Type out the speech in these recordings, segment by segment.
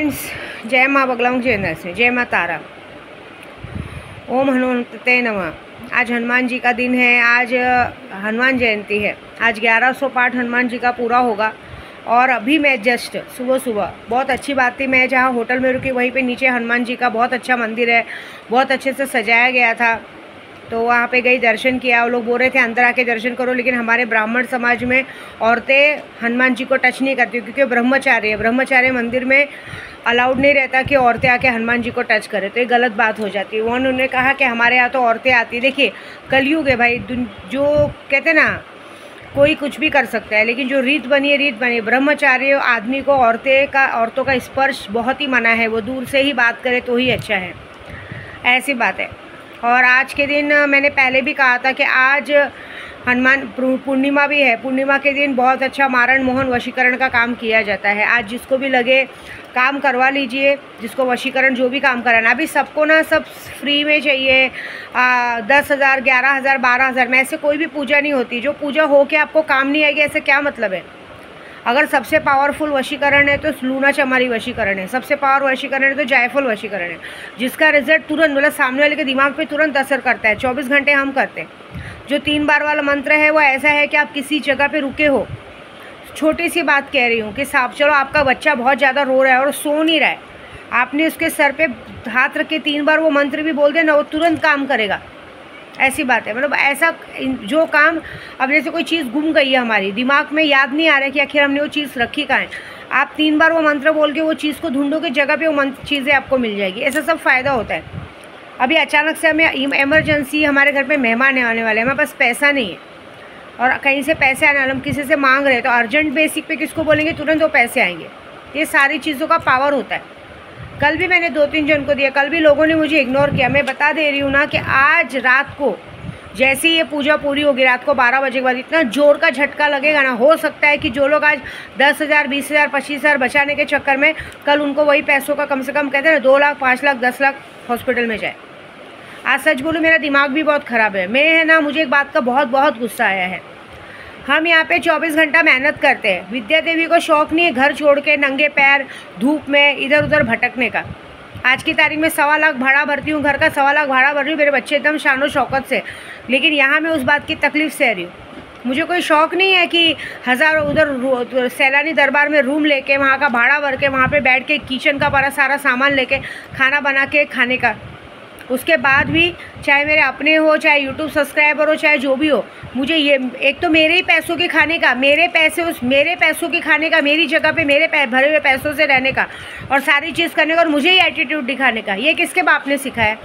Friends, जय माँ Baglamukhi channel से जय माँ तारा। ओम हनुमते नमः। आज हनुमान जी का दिन है, आज हनुमान जयंती है। आज 1100 पाठ हनुमान जी का पूरा होगा। और अभी मैं जस्ट सुबह बहुत अच्छी बात थी, मैं जहाँ होटल में रुकी वहीं पे नीचे हनुमान जी का बहुत अच्छा मंदिर है, बहुत अच्छे से सजाया गया था। तो वहाँ पे गई, दर्शन किया। वो लोग बोल रहे थे अंदर आके दर्शन करो, लेकिन हमारे ब्राह्मण समाज में औरतें हनुमान जी को टच नहीं करती, क्योंकि ब्रह्मचारी है। ब्रह्मचारी मंदिर में अलाउड नहीं रहता कि औरतें आके हनुमान जी को टच करें, तो ये गलत बात हो जाती है। उन्होंने कहा कि हमारे यहाँ तो औरतें आती। देखिए कलयुग है भाई, जो कहते ना कोई कुछ भी कर सकता है, लेकिन जो रीत बनी है, रीत बनी। ब्रह्मचारी आदमी को औरतों का स्पर्श बहुत ही मना है, वो दूर से ही बात करे तो ही अच्छा है, ऐसी बात है। और आज के दिन मैंने पहले भी कहा था कि आज हनुमान पूर्णिमा भी है। पूर्णिमा के दिन बहुत अच्छा मारण मोहन वशीकरण का काम किया जाता है। आज जिसको भी लगे काम करवा लीजिए, जिसको वशीकरण जो भी काम कराना। अभी सबको ना सब फ्री में चाहिए, 10,000 11,000 12,000 में ऐसे कोई भी पूजा नहीं होती। जो पूजा हो के आपको काम नहीं आएगी, ऐसे क्या मतलब है। अगर सबसे पावरफुल वशीकरण है तो लूना चमारी वशीकरण है, सबसे पावर वशीकरण है तो जायफल वशीकरण है, जिसका रिजल्ट तुरंत मतलब सामने वाले के दिमाग पे तुरंत असर करता है। 24 घंटे हम करते हैं। जो 3 बार वाला मंत्र है वो ऐसा है कि आप किसी जगह पे रुके हो, छोटी सी बात कह रही हूँ कि साहब चलो आपका बच्चा बहुत ज़्यादा रो रहा है और सो नहीं रहा है, आपने उसके सर पे हाथ रख के 3 बार वो मंत्र भी बोल दिया ना, वो तुरंत काम करेगा। ऐसी बात है, मतलब ऐसा जो काम, अब जैसे कोई चीज़ गुम गई है हमारी दिमाग में, याद नहीं आ रहा है कि आखिर हमने वो चीज़ रखी कहाँ है, आप 3 बार वो मंत्र बोल के वो चीज़ को ढूंढोगे, जगह पे वो चीज़ें आपको मिल जाएगी। ऐसा सब फ़ायदा होता है। अभी अचानक से हमें इमरजेंसी, हमारे घर पे मेहमान आने वाले हैं, हमारे पास पैसा नहीं है और कहीं से पैसे आने वाले, हम किसी से मांग रहे हैं, तो अर्जेंट बेसिक पे किसको बोलेंगे, तुरंत वो पैसे आएंगे। ये सारी चीज़ों का पावर होता है। कल भी मैंने 2-3 जन को दिया, कल भी लोगों ने मुझे इग्नोर किया। मैं बता दे रही हूँ ना कि आज रात को जैसे ये पूजा पूरी होगी, रात को 12 बजे के बाद इतना जोर का झटका लगेगा ना, हो सकता है कि जो लोग आज 10,000 20,000 25,000 बचाने के चक्कर में कल उनको वही पैसों का कम से कम कहते हैं 2 लाख 5 लाख 10 लाख हॉस्पिटल में जाए। आज सच बोलूँ मेरा दिमाग भी बहुत ख़राब है। मैं है ना, मुझे एक बात का बहुत गुस्सा आया है। हम यहाँ पे 24 घंटा मेहनत करते हैं। विद्या देवी को शौक़ नहीं है घर छोड़ के नंगे पैर धूप में इधर उधर भटकने का। आज की तारीख में 1.25 लाख भाड़ा भरती हूँ, घर का 1.25 लाख भाड़ा भर रही हूँ, मेरे बच्चे एकदम शानो शौकत से, लेकिन यहाँ मैं उस बात की तकलीफ़ सह रही हूँ। मुझे कोई शौक़ नहीं है कि हज़ारों उधर सैलानी दरबार में रूम लेके वहाँ का भाड़ा भर के वहाँ पे बैठ के किचन का सारा सामान लेके खाना बना के खाने का। उसके बाद भी चाहे मेरे अपने हो, चाहे यूट्यूब सब्सक्राइबर हो, चाहे जो भी हो, मुझे ये एक तो मेरे ही पैसों के खाने का, मेरे पैसों के खाने का, मेरी जगह पे मेरे भरे हुए पैसों से रहने का और सारी चीज़ करने का, और मुझे ही एटीट्यूड दिखाने का। ये किसके बाप ने सिखाया?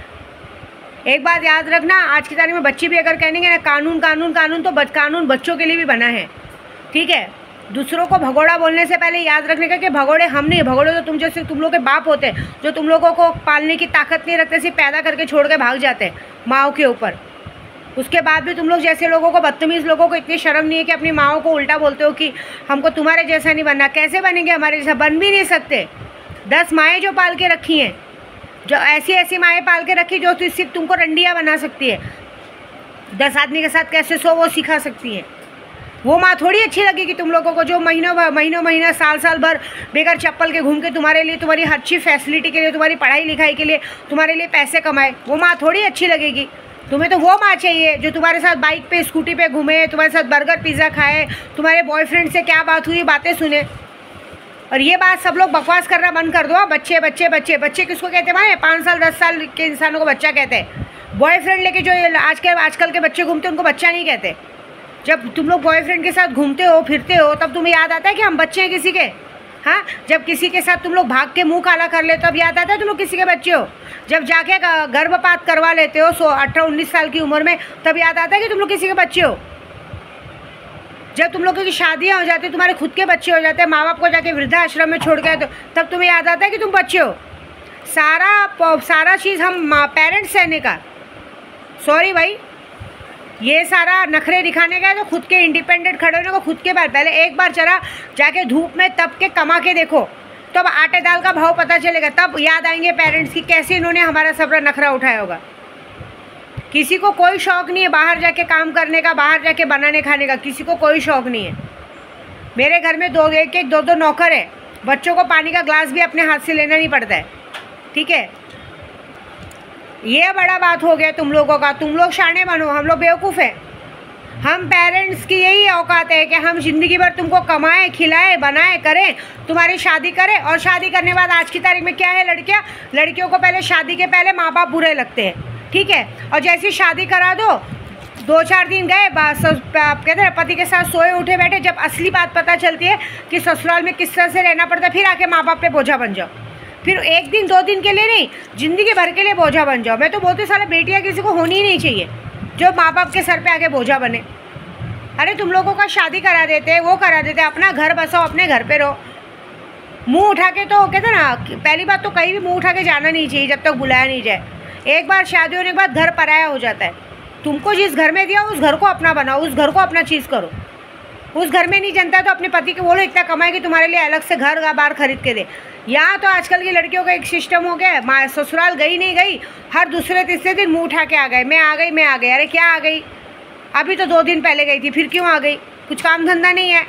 एक बात याद रखना, आज की तारीख में बच्चे भी अगर कहेंगे ना कानून कानून कानून, तो कानून बच्चों के लिए भी बना है, ठीक है। दूसरों को भगोड़ा बोलने से पहले याद रखने का कि भगोड़े हम नहीं, भगोड़े तो तुम जैसे तुम लोग के बाप होते हैं, जो तुम लोगों को पालने की ताकत नहीं रखते, सिर्फ पैदा करके छोड़ के भाग जाते हैं माओ के ऊपर। उसके बाद भी तुम लोग जैसे लोगों को, बदतमीज़ लोगों को इतनी शर्म नहीं है कि अपनी माओ को उल्टा बोलते हो कि हमको तुम्हारे जैसा नहीं बनना। कैसे बनेंगे हमारे जैसा? बन भी नहीं सकते। 10 माएँ जो पाल के रखी हैं, जो ऐसी माएँ पाल के रखी जो सिर्फ तुमको रंडिया बना सकती है, 10 आदमी के साथ कैसे सो वो सिखा सकती है। वो माँ थोड़ी अच्छी लगेगी तुम लोगों को, जो महीनों साल भर बेकार चप्पल के घूम के तुम्हारे लिए, तुम्हारी हर चीज़ फैसिलिटी के लिए, तुम्हारी पढ़ाई लिखाई के लिए, तुम्हारे लिए पैसे कमाए। वो माँ थोड़ी अच्छी लगेगी। तुम्हें तो वो माँ चाहिए जो तुम्हारे साथ बाइक पे स्कूटी पे घूमे, तुम्हारे साथ बर्गर पिज़्ज़ा खाए, तुम्हारे बॉयफ्रेंड से क्या बात हुई बातें सुने। और ये बात सब लोग बकवास करना बंद कर दो। बच्चे बच्चे बच्चे बच्चे किसको कहते हैं माने? 5 साल 10 साल के इंसानों को बच्चा कहते हैं। बॉयफ्रेंड लेके जो आजकल के बच्चे घूमते हैं उनको बच्चा नहीं कहते। जब तुम लोग बॉयफ्रेंड के साथ घूमते हो फिरते हो, तब तुम्हें याद आता है कि हम बच्चे हैं किसी के। हाँ, जब किसी के साथ तुम लोग भाग के मुंह काला कर लेते हो, तब याद आता है तुम लोग किसी के बच्चे हो। जब जाके गर्भपात करवा लेते हो 18-19 साल की उम्र में, तब याद आता है कि तुम लोग किसी के बच्चे हो। जब तुम लोगों की शादियाँ हो जाती है, तुम्हारे खुद के बच्चे हो जाते हैं, माँ बाप को जाके वृद्धाश्रम में छोड़ के, तो तब तुम्हें याद आता है कि तुम बच्चे हो। सारा चीज़ हम पेरेंट्स सहने का। सॉरी भाई, ये सारा नखरे दिखाने का है तो खुद के इंडिपेंडेंट खड़े होने को, खुद के बार पहले एक बार चला जाके धूप में तप के कमा के देखो, तो अब आटे दाल का भाव पता चलेगा। तब याद आएंगे पेरेंट्स की कैसे इन्होंने हमारा सब नखरा उठाया होगा। किसी को कोई शौक़ नहीं है बाहर जाके काम करने का, बाहर जाके बनाने खाने का, किसी को कोई शौक़ नहीं है। मेरे घर में 2 नौकर है, बच्चों को पानी का ग्लास भी अपने हाथ से लेना नहीं पड़ता है, ठीक है। ये बड़ा बात हो गया तुम लोगों का। तुम लोग शाने बनो, हम लोग बेवकूफ़ हैं। हम पेरेंट्स की यही औकात है कि हम ज़िंदगी भर तुमको कमाएं, खिलाएं, बनाएं, करें, तुम्हारी शादी करें। और शादी करने के बाद आज की तारीख में क्या है, लड़कियों को पहले शादी के पहले माँ बाप बुरे लगते हैं, ठीक है। और जैसी शादी करा दो, 2-4 दिन गए, आप कहते हैं पति के साथ सोए उठे बैठे, जब असली बात पता चलती है कि ससुराल में किस तरह से रहना पड़ता है, फिर आके माँ बाप पे बोझा बन जाओ। फिर 1 दिन 2 दिन के लिए नहीं, ज़िंदगी भर के लिए बोझा बन जाओ। मैं तो बोलती सारे बेटियाँ किसी को होनी ही नहीं चाहिए जो माँ बाप के सर पे आके बोझा बने। अरे तुम लोगों का शादी करा देते, वो करा देते, अपना घर बसाओ, अपने घर पे रहो। मुंह उठा के तो कहते ना, पहली बात तो कहीं भी मुंह उठा के जाना नहीं चाहिए जब तक बुलाया नहीं जाए। एक बार शादी होने के बाद घर पराया हो जाता है। तुमको जिस घर में दिया उस घर को अपना बनाओ, उस घर को अपना चीज़ करो। उस घर में नहीं जनता तो अपने पति को बोलो इतना कमाए कि तुम्हारे लिए अलग से घर बार खरीद के दे। यहाँ तो आजकल की लड़कियों का एक सिस्टम हो गया है, माँ ससुराल गई नहीं गई, हर दूसरे तीसरे दिन मुंह उठा के आ गए, मैं आ गई। अरे क्या आ गई? अभी तो 2 दिन पहले गई थी, फिर क्यों आ गई? कुछ काम धंधा नहीं है?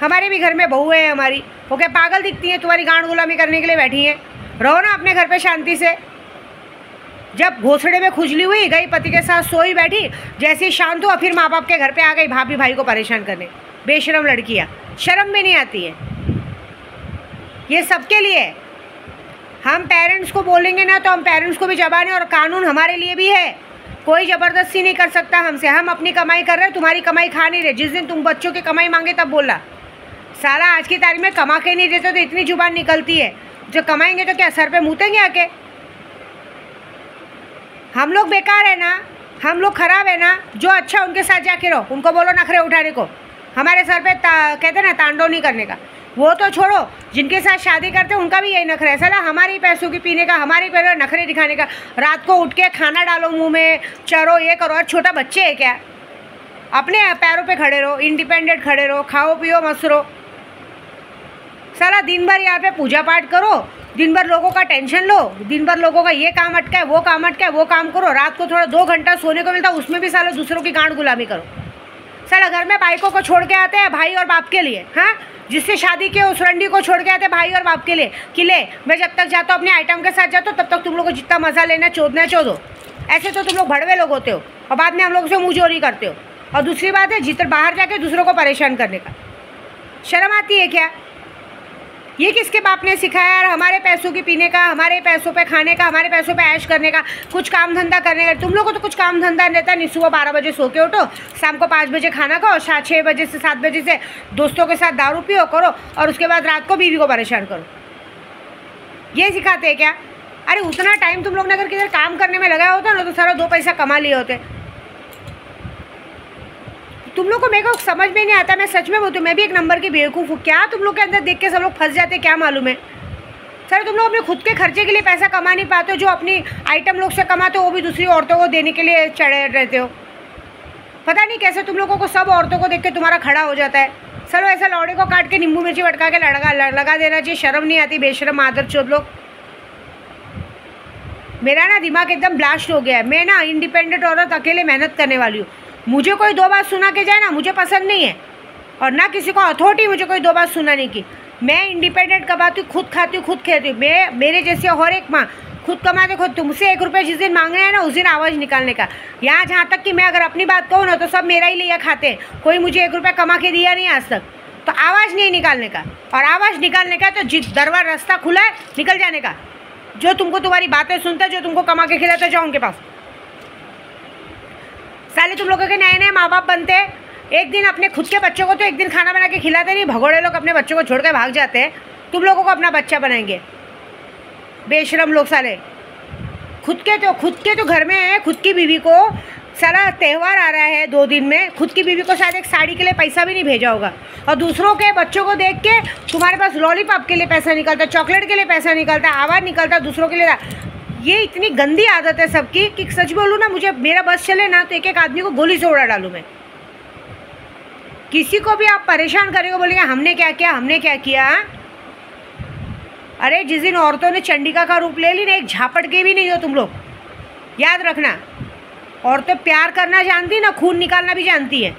हमारे भी घर में बहू है हमारी, वो क्या पागल दिखती है तुम्हारी गांड गुलामी करने के लिए बैठी हैं? रहो ना अपने घर पे शांति से। जब घोंसड़े में खुजली हुई, गई पति के साथ सोई बैठी, जैसे ही शांत हुआ फिर माँ बाप के घर पे आ गई भाभी भाई को परेशान करने। बेशरम लड़कियाँ, शर्म भी नहीं आती है। ये सबके लिए है। हम पेरेंट्स को बोलेंगे ना तो हम पेरेंट्स को भी जबान है, और कानून हमारे लिए भी है। कोई ज़बरदस्ती नहीं कर सकता हमसे। हम अपनी कमाई कर रहे हैं, तुम्हारी कमाई खा नहीं रहे। जिस दिन तुम बच्चों की कमाई मांगे तब बोला। साला आज की तारीख में कमा के नहीं देते तो इतनी जुबान निकलती है। जो कमाएंगे तो क्या सर पे मुँतेंगे आके? हम लोग बेकार है ना, हम लोग ख़राब है ना। जो अच्छा उनके साथ जाके रहो, उनको बोलो नखरे उठाने को, हमारे सर पे कहते ना तांडव नहीं करने का। वो तो छोड़ो, जिनके साथ शादी करते हैं उनका भी यही नखरा है। साला हमारे पैसों की पीने का, हमारे पैसों नखरे दिखाने का। रात को उठ के खाना डालो मुंह में, चरो, ये करो। और छोटा बच्चे है क्या? अपने पैरों पे खड़े रहो, इंडिपेंडेंट खड़े रहो, खाओ पियो मस्त रहो। साला दिन भर यहाँ पे पूजा पाठ करो, दिन भर लोगों का टेंशन लो, दिन भर लोगों का ये काम अटका है, वो काम अटका है, वो काम करो। रात को थोड़ा 2 घंटा सोने को मिलता है, उसमें भी साला दूसरों की गांड गुलामी करो। साला घर में बाइकों को छोड़ के आते हैं भाई और बाप के लिए, हाँ, जिससे शादी के उस रंडी को छोड़ के आते हैं भाई और बाप के लिए कि ले मैं जब तक जाता हूँ अपने आइटम के साथ जाता हूँ, तब तक तुम लोग को जितना मज़ा लेना चोदना चोदो। ऐसे तो तुम लोग भड़वे लोग होते हो और बाद में हम लोग से मुँह चोरी करते हो। और दूसरी बात है जितना बाहर जाके दूसरों को परेशान करने का। शर्म आती है क्या? ये किसके बाप ने सिखाया यार? हमारे पैसों की पीने का, हमारे पैसों पे खाने का, हमारे पैसों पे ऐश करने का, कुछ काम धंधा करने का। तुम लोग को तो कुछ काम धंधा रहता नहीं। सुबह 12 बजे सो के उठो, शाम को 5 बजे खाना खाओ, 6 बजे से 7 बजे से दोस्तों के साथ दारू पियो करो, और उसके बाद रात को बीवी को परेशान करो। ये सिखाते हैं क्या? अरे उतना टाइम तुम लोग ने अगर किधर काम करने में लगाया होता ना तो सारा 2 पैसा कमा लिए होते। तुम लोग को मेरे को समझ में नहीं आता। मैं सच में बोलती हूँ, मैं भी एक नंबर की बेवकूफ़ हूँ। क्या तुम लोग के अंदर देख के सब लोग फंस जाते हैं, क्या मालूम है? सर तुम लोग अपने खुद के खर्चे के लिए पैसा कमा नहीं पाते हो। जो अपनी आइटम लोग से कमाते हो वो भी दूसरी औरतों को देने के लिए चढ़े रहते हो। पता नहीं कैसे तुम लोगों को सब औरतों को देख के तुम्हारा खड़ा हो जाता है। चलो ऐसा लौड़े को काट के नींबू मिर्ची भटका के लगा देना चाहिए। शर्म नहीं आती? बेशरम आदरचोद लोग। मेरा ना दिमाग एकदम ब्लास्ट हो गया है। मैं ना इंडिपेंडेंट औरत, अकेले मेहनत करने वाली हूँ। मुझे कोई 2 बात सुना के जाए ना, मुझे पसंद नहीं है। और ना किसी को अथॉरिटी मुझे कोई 2 बात सुनाने की। मैं इंडिपेंडेंट कमाती हूँ, खुद खाती हूँ, खुद खेती हूँ। मैं मेरे जैसे और एक माँ खुद कमाते, खुद। तुमसे 1 रुपये जिस दिन मांगना है ना उस दिन आवाज़ निकालने का। यहाँ जहाँ तक कि मैं अगर अपनी बात कहूँ ना तो सब मेरा ही लिया खाते हैं। कोई मुझे 1 रुपया कमा के दिया नहीं आज तक। तो आवाज़ नहीं निकालने का, और आवाज़ निकालने का तो जिस दरबार रास्ता खुला है निकल जाने का। जो तुमको तुम्हारी बातें सुनता है, जो तुमको कमा के खिलाते, जाओ उनके पास। साले तुम लोगों के नए नए माँ बाप बनते हैं, एक दिन अपने खुद के बच्चों को तो एक दिन खाना बना के खिलाते नहीं। भगोड़े लोग अपने बच्चों को छोड़ के भाग जाते हैं। तुम लोगों को अपना बच्चा बनाएंगे। बेशरम लोग साले। खुद के तो घर में है, खुद की बीवी को सारा त्यौहार आ रहा है 2 दिन में, खुद की बीवी को शायद एक साड़ी के लिए पैसा भी नहीं भेजा होगा, और दूसरों के बच्चों को देख के तुम्हारे पास लॉलीपॉप के लिए पैसा निकलता, चॉकलेट के लिए पैसा निकलता, आवाज़ निकलता दूसरों के लिए। ये इतनी गंदी आदत है सबकी कि सच बोलूँ ना, मुझे मेरा बस चले ना तो एक आदमी को गोली से उड़ा डालूँ मैं। किसी को भी आप परेशान करेंगे, बोलेंगे हमने क्या किया, हमने क्या किया। अरे जिस दिन औरतों ने चंडिका का रूप ले ली ना, एक झापट के भी नहीं हो तुम लोग। याद रखना, औरतें प्यार करना जानती ना, खून निकालना भी जानती है।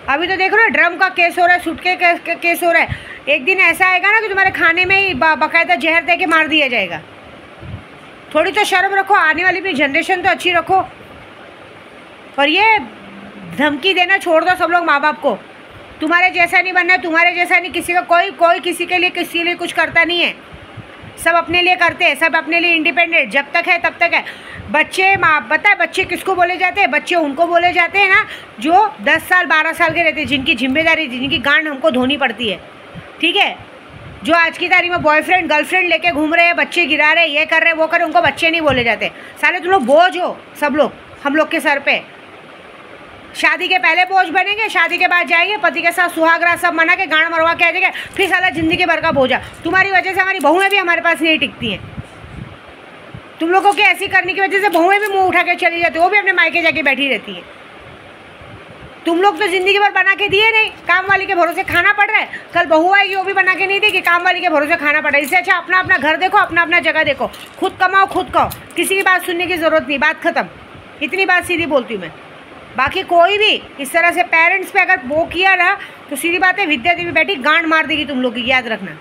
अभी तो देख रहे हो ड्रम का केस हो रहा है, सुटके का केस हो रहा है। एक दिन ऐसा आएगा ना कि तुम्हारे खाने में ही बाकायदा जहर दे के मार दिया जाएगा। थोड़ी तो शर्म रखो, आने वाली भी जनरेशन तो अच्छी रखो। और ये धमकी देना छोड़ दो सब लोग माँ बाप को। तुम्हारे जैसा नहीं बनना, तुम्हारे जैसा नहीं, किसी का कोई किसी के लिए कुछ करता नहीं है। सब अपने लिए करते हैं, सब अपने लिए इंडिपेंडेंट। जब तक है तब तक है। बच्चे पता है बच्चे किसको बोले जाते हैं? बच्चे उनको बोले जाते हैं ना जो 10 साल 12 साल के रहते हैं, जिनकी जिम्मेदारी, जिनकी गांड हमको धोनी पड़ती है। ठीक है, जो आज की तारीख में बॉयफ्रेंड गर्लफ्रेंड लेके घूम रहे हैं, बच्चे गिरा रहे, ये कर रहे वो कर रहे, उनको बच्चे नहीं बोले जाते। साले तुम लोग बोझ हो, सब लोग हम लोग के सर पे। शादी के पहले बोझ बनेंगे, शादी के बाद जाएंगे पति के साथ सुहागरात सब मना के गांड मरवा के आ जाएंगे, फिर साला जिंदगी भर का बोझा। तुम्हारी वजह से हमारी बहुएं भी हमारे पास नहीं टिकती हैं। तुम लोगों की ऐसी करने की वजह से बहुएं भी मुंह उठा के चली जाती, वो भी अपने मायके जाके बैठी रहती है। तुम लोग तो जिंदगी भर बना के दिए नहीं, काम वाली के भरोसे खाना पड़ रहा है। कल बहू आएगी वो भी बना के नहीं देगी, काम वाली के भरोसे खाना पड़ रहा है। इससे अच्छा अपना अपना घर देखो, अपना अपना जगह देखो, खुद कमाओ खुद खाओ, किसी की बात सुनने की जरूरत नहीं। बात खत्म। इतनी बात सीधी बोलती हूँ मैं। बाकी कोई भी इस तरह से पेरेंट्स पे अगर वो किया ना तो सीधी बात है, विद्या देवी बैठी गांड मार देगी तुम लोग की, याद रखना।